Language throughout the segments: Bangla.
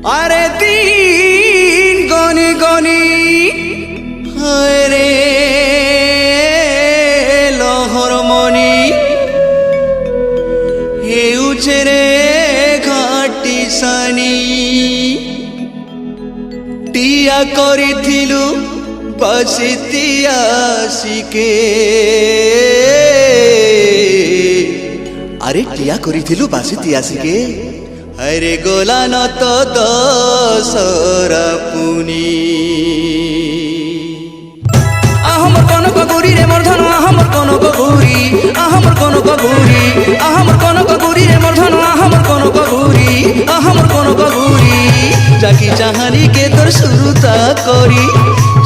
আরে দিন গনি গনি হায় রে লহরমণি হেউছে রে ঘাটি সানি টিয়া করিথিলু বাসিতি আসিকে আরে টিয়া করিথিলু বাসিতি আসিকে আরে গোলান তো দশরা পুনি আহমর কনক গৌরী রে মর্ধন আহমর কনক গৌরী আহমর কনক গৌরী আহমর কনক গৌরী রে মর্ধন আহমর কনক গৌরী আহমর কনক গৌরী চাকি চাহানিকে তোর শুরুতা করি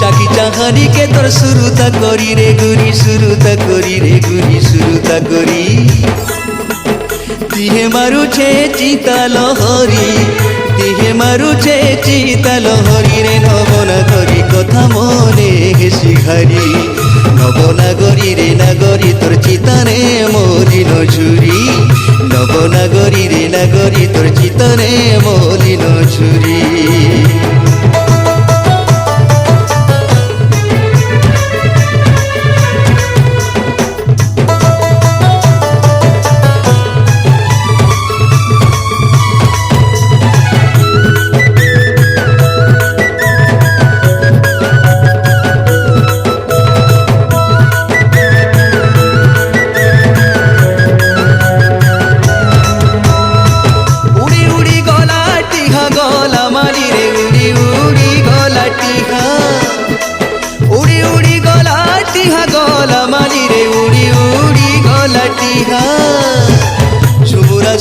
চাকি চাহানিকে তোর শুরুতা করি রে গুরি শুরুতা করি রে গুরি শুরুতা করি দিহে মারুছে চিতা লহরি দিহে মারুছে চিতা লহরি রে নবনাগরি কথা মনে হেসি ঘারি নবনাগরি রে নাগরি তোর চিতানে মলিন ঝুরি নবনাগরি রে নাগরি তোর চিতানে মলিন ঝুরি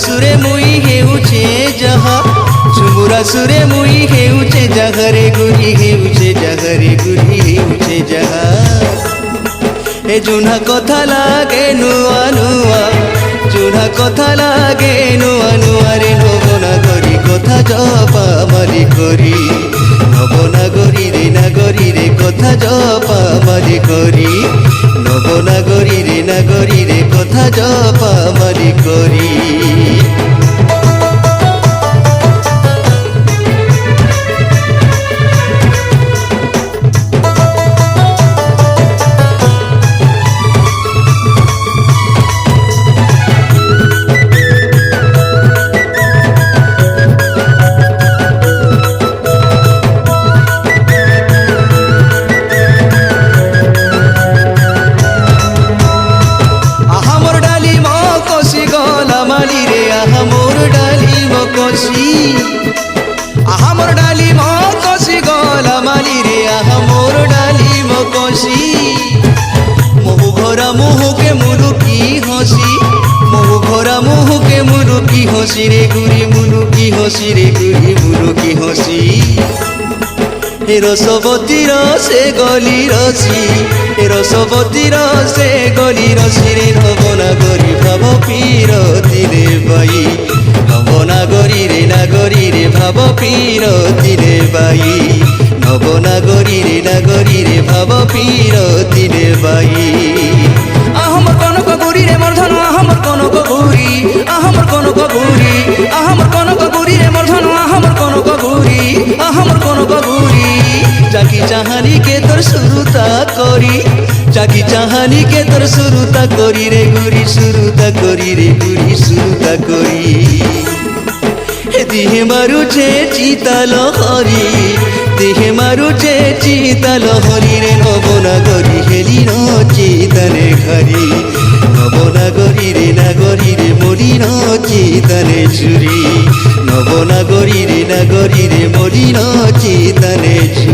সুরে মুই হেউছে যাহা চুমুরা সুরে মুই হেউছে জাগরে গুরি হেউছে জাগরে গুরি হেউছে যাহা এ জুনা কথা লাগে নুয়া নুয়া জুনা কথা লাগে নুয়া নুয়া রে নবনাগরি কথা জপা মালি করি নবনাগরি রে নাগরি রে কথা জপা মালি করি নবনাগরি রে নাগরি রে কথা জপা মালি করি আহামর ডালি মকসি গলা মালি রে আহামর ডালি মকসি মহু ঘরা মুহুকে মুলুকি হসি মহু ঘরা মুহুকে মুলুকি হসি রে গুরি মুলুকি হসি রে গুরি মুলুকি হসি হে রসবতীর সে গলি রসি হে রসবতীর সে গলি রসি রে নবনাগরি ভাব পীরতি রে বাই নবনাগরি রে নাগরি রে ভাব পীরতি রে বাই নবনাগরি রে নাগরি রে ভাব পীরতি রে বাই আহমর কনক গৌরী রে মর্ধন আহমর কনক গৌরী আহমর কনক গৌরী আহমর কনক গৌরী রে মর্ধন আহমর কনক গৌরী আহমর কনক গৌরী চাকি চাহানিকে তোর শুরুতা করি চাকি চাহানিকে তোর শুরুতা করি রে গুরি শুরুতা করি রে গুরি শুরুতা করি দিহে মারুছে চিতা লহরি দিহে মারুছে চিতা লহরি রে নবনাগরি হেলিন চিতানে ঘরি নবনাগরি রে নাগরি রে মলিন চিতানে ঝুরি নবনাগরি রে নাগরি রে মলিন চিতানে ঝুরি।